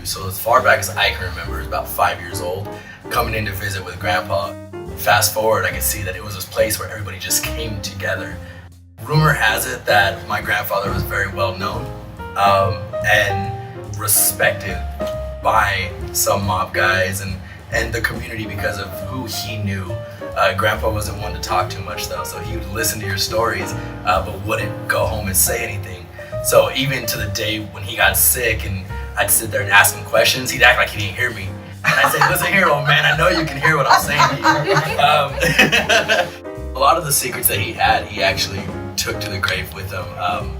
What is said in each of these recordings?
So as far back as I can remember, is about 5 years old, coming in to visit with Grandpa. Fast forward, I could see that it was this place where everybody just came together. Rumor has it that my grandfather was very well known and respected by some mob guys and the community because of who he knew. Grandpa wasn't one to talk too much though, so he would listen to your stories but wouldn't go home and say anything. So even to the day when he got sick and I'd sit there and ask him questions, he'd act like he didn't hear me. And I'd say, listen here, old man, I know you can hear what I'm saying to you. A lot of the secrets that he had, he actually took to the grave with him,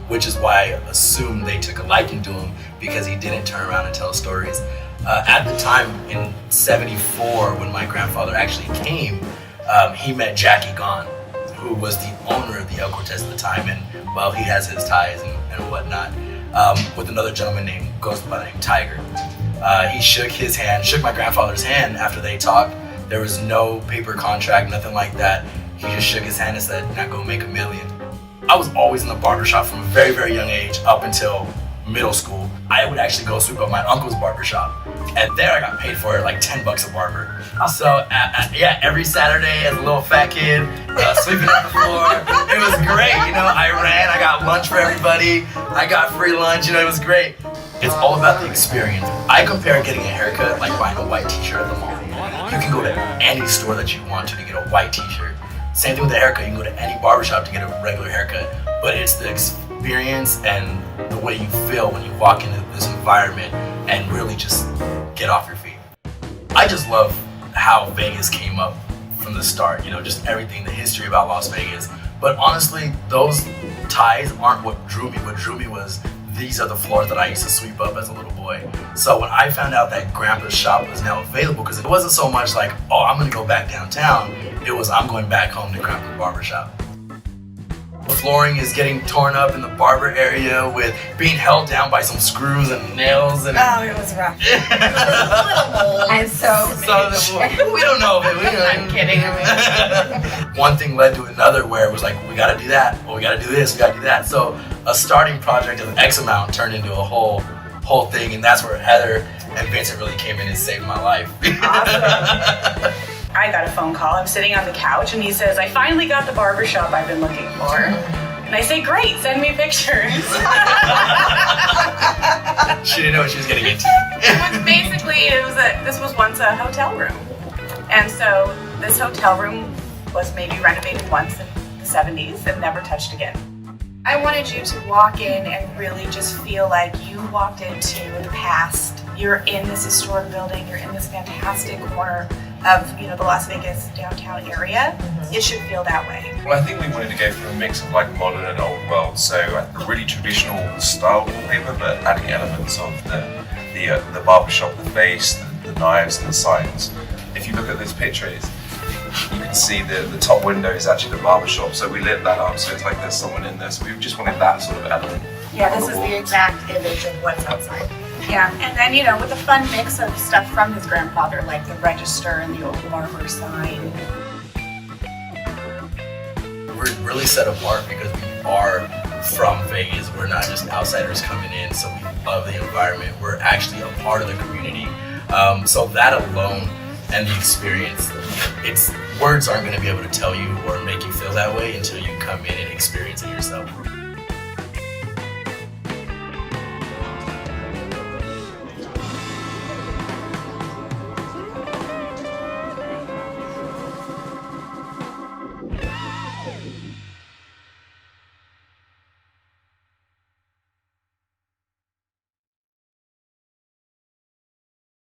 which is why I assume they took a liking to him because he didn't turn around and tell stories. At the time, in '74, when my grandfather actually came, he met Jackie Gone, who was the owner of the El Cortez at the time, and well, he has his ties and whatnot, with another gentleman goes by the name Tiger. He shook my grandfather's hand after they talked. There was no paper contract, nothing like that. He just shook his hand and said, now go make $1 million. I was always in the barbershop from a very, very young age up until middle school. I would actually go sweep up my uncle's barbershop. And there I got paid for it, like $10 a barber. So yeah, every Saturday as a little fat kid, sweeping up the floor. It was great, you know, I got lunch for everybody. I got free lunch, you know, it was great. It's all about the experience. I compare getting a haircut like buying a white t-shirt at the mall. You can go to any store that you want to get a white t-shirt. Same thing with the haircut, you can go to any barbershop to get a regular haircut. But it's the experience and the way you feel when you walk into this environment and really just get off your feet. I just love how Vegas came up from the start, you know, just everything, the history about Las Vegas. But honestly, those ties aren't what drew me. What drew me was these are the floors that I used to sweep up as a little boy. So when I found out that Grandpa's shop was now available, because it wasn't so much like, oh, I'm gonna go back downtown, it was I'm going back home to Grandpa's barbershop. The flooring is getting torn up in the barber area with being held down by some screws and nails and oh, it was rough. And so we don't know if it. I'm kidding. One thing led to another where it was like, we gotta do that, or we gotta do this, we gotta do that. So a starting project of X amount turned into a whole thing, and that's where Heather and Vincent really came in and saved my life. Awesome. I got a phone call. I'm sitting on the couch and he says, I finally got the barbershop I've been looking for. And I say, great, send me pictures. She didn't know what she was getting into. This was once a hotel room. And so this hotel room was maybe renovated once in the 70s and never touched again. I wanted you to walk in and really just feel like you walked into the past. You're in this historic building, you're in this fantastic corner of, you know, the Las Vegas downtown area. It should feel that way. Well, I think we wanted to go for a mix of like modern and old world, so a really traditional style wallpaper, but adding elements of the barbershop, the face, the knives and the signs. If you look at these pictures, you can see the top window is actually the barbershop, so we lit that up so it's like there's someone in there, so we just wanted that sort of element. Yeah, this is the exact image of what's outside. Yeah, and then, you know, with a fun mix of stuff from his grandfather, like the register and the old barber sign. We're really set apart because we are from Vegas. We're not just outsiders coming in, so we love the environment. We're actually a part of the community. So that alone and the experience, words aren't going to be able to tell you or make you feel that way until you come in and experience it yourself.